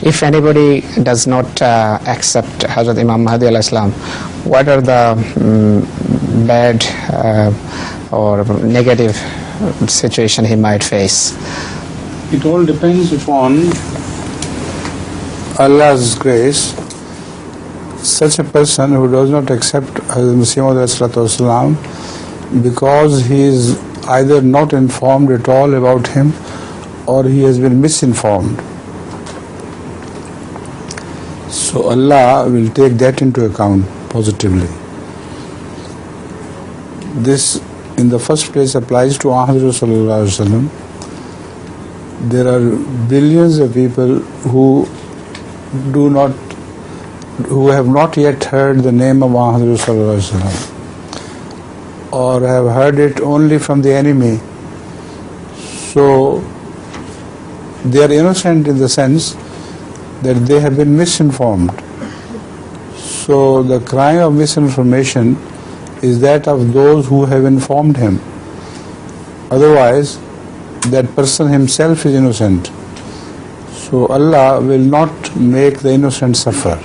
if anybody does not accept Hazrat Imam Mahdi alayhi salam, what are the bad or negative situation he might face? It all depends upon Allah's grace. Such a person who does not accept Hazrat Masih Maud ﷺ because he is either not informed at all about him or he has been misinformed. So Allah will take that into account positively. This in the first place applies to Hazrat Sallallahu Alaihi Wasallam. There are billions of people who have not yet heard the name of Hazrat Sallallahu Alaihi Wasallam, or have heard it only from the enemy. So they are innocent in the sense that they have been misinformed. So the crime of misinformation is that of those who have informed him. Otherwise, that person himself is innocent. So Allah will not make the innocent suffer.